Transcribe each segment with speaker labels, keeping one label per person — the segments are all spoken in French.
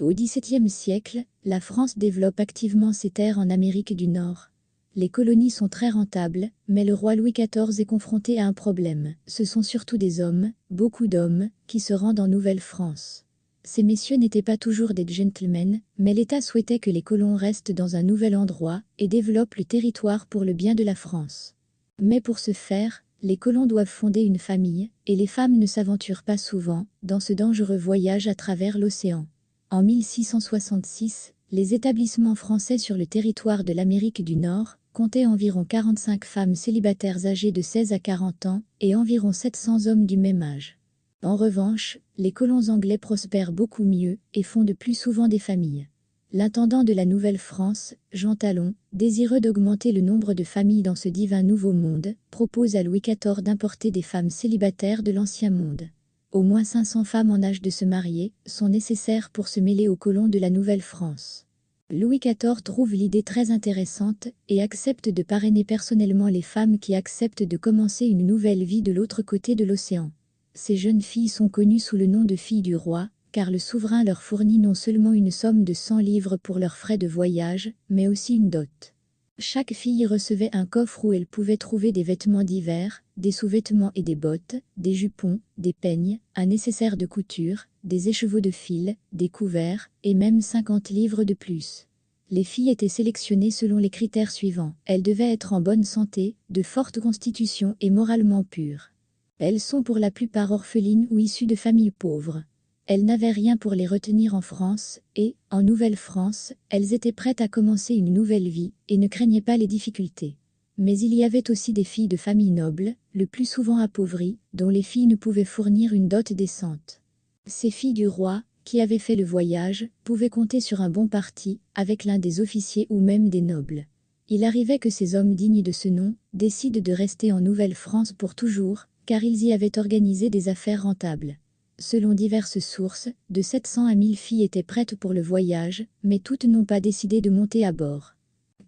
Speaker 1: Au XVIIe siècle, la France développe activement ses terres en Amérique du Nord. Les colonies sont très rentables, mais le roi Louis XIV est confronté à un problème. Ce sont surtout des hommes, beaucoup d'hommes, qui se rendent en Nouvelle-France. Ces messieurs n'étaient pas toujours des gentlemen, mais l'État souhaitait que les colons restent dans un nouvel endroit et développent le territoire pour le bien de la France. Mais pour ce faire, les colons doivent fonder une famille, et les femmes ne s'aventurent pas souvent dans ce dangereux voyage à travers l'océan. En 1666, les établissements français sur le territoire de l'Amérique du Nord comptaient environ 45 femmes célibataires âgées de 16 à 40 ans et environ 700 hommes du même âge. En revanche, les colons anglais prospèrent beaucoup mieux et fondent plus souvent des familles. L'intendant de la Nouvelle-France, Jean Talon, désireux d'augmenter le nombre de familles dans ce divin nouveau monde, propose à Louis XIV d'importer des femmes célibataires de l'Ancien Monde. Au moins 500 femmes en âge de se marier sont nécessaires pour se mêler aux colons de la Nouvelle-France. Louis XIV trouve l'idée très intéressante et accepte de parrainer personnellement les femmes qui acceptent de commencer une nouvelle vie de l'autre côté de l'océan. Ces jeunes filles sont connues sous le nom de filles du roi, car le souverain leur fournit non seulement une somme de 100 livres pour leurs frais de voyage, mais aussi une dot. Chaque fille recevait un coffre où elle pouvait trouver des vêtements d'hiver, des sous-vêtements et des bottes, des jupons, des peignes, un nécessaire de couture, des écheveaux de fil, des couverts, et même 50 livres de plus. Les filles étaient sélectionnées selon les critères suivants. Elles devaient être en bonne santé, de forte constitution et moralement pures. Elles sont pour la plupart orphelines ou issues de familles pauvres. Elles n'avaient rien pour les retenir en France, et, en Nouvelle-France, elles étaient prêtes à commencer une nouvelle vie, et ne craignaient pas les difficultés. Mais il y avait aussi des filles de familles nobles, le plus souvent appauvries, dont les filles ne pouvaient fournir une dot décente. Ces filles du roi, qui avaient fait le voyage, pouvaient compter sur un bon parti, avec l'un des officiers ou même des nobles. Il arrivait que ces hommes dignes de ce nom décident de rester en Nouvelle-France pour toujours, car ils y avaient organisé des affaires rentables. Selon diverses sources, de 700 à 1000 filles étaient prêtes pour le voyage, mais toutes n'ont pas décidé de monter à bord.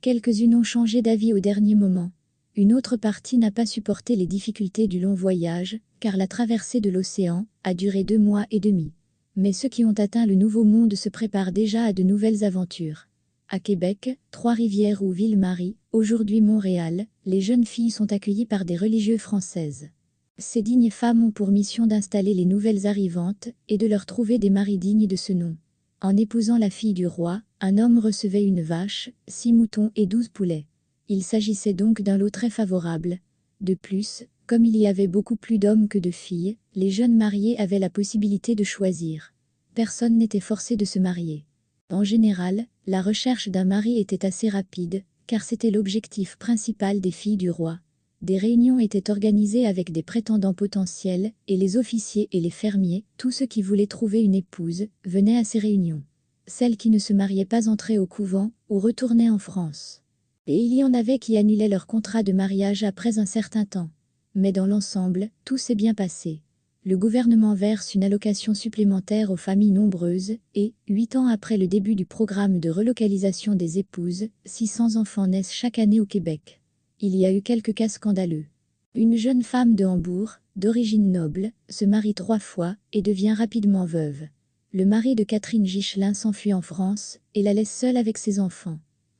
Speaker 1: Quelques-unes ont changé d'avis au dernier moment. Une autre partie n'a pas supporté les difficultés du long voyage, car la traversée de l'océan a duré 2 mois et demi. Mais ceux qui ont atteint le Nouveau Monde se préparent déjà à de nouvelles aventures. À Québec, Trois-Rivières ou Ville-Marie, aujourd'hui Montréal, les jeunes filles sont accueillies par des religieuses françaises. Ces dignes femmes ont pour mission d'installer les nouvelles arrivantes et de leur trouver des maris dignes de ce nom. En épousant la fille du roi, un homme recevait une vache, 6 moutons et 12 poulets. Il s'agissait donc d'un lot très favorable. De plus, comme il y avait beaucoup plus d'hommes que de filles, les jeunes mariés avaient la possibilité de choisir. Personne n'était forcé de se marier. En général, la recherche d'un mari était assez rapide, car c'était l'objectif principal des filles du roi. Des réunions étaient organisées avec des prétendants potentiels, et les officiers et les fermiers, tous ceux qui voulaient trouver une épouse, venaient à ces réunions. Celles qui ne se mariaient pas entraient au couvent, ou retournaient en France. Et il y en avait qui annulaient leur contrat de mariage après un certain temps. Mais dans l'ensemble, tout s'est bien passé. Le gouvernement verse une allocation supplémentaire aux familles nombreuses, et, 8 ans après le début du programme de relocalisation des épouses, 600 enfants naissent chaque année au Québec. Il y a eu quelques cas scandaleux. Une jeune femme de Hambourg, d'origine noble, se marie 3 fois et devient rapidement veuve. Le mari de Catherine Gichelin s'enfuit en France et la laisse seule avec ses enfants.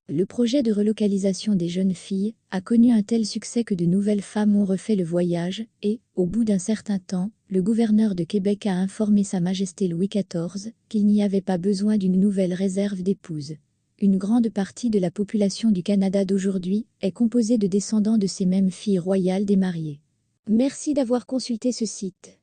Speaker 1: Le projet de relocalisation des jeunes filles a connu un tel succès que de nouvelles femmes ont refait le voyage et, au bout d'un certain temps, le gouverneur de Québec a informé Sa Majesté Louis XIV qu'il n'y avait pas besoin d'une nouvelle réserve d'épouses. Une grande partie de la population du Canada d'aujourd'hui est composée de descendants de ces mêmes filles royales des mariées. Merci d'avoir consulté ce site.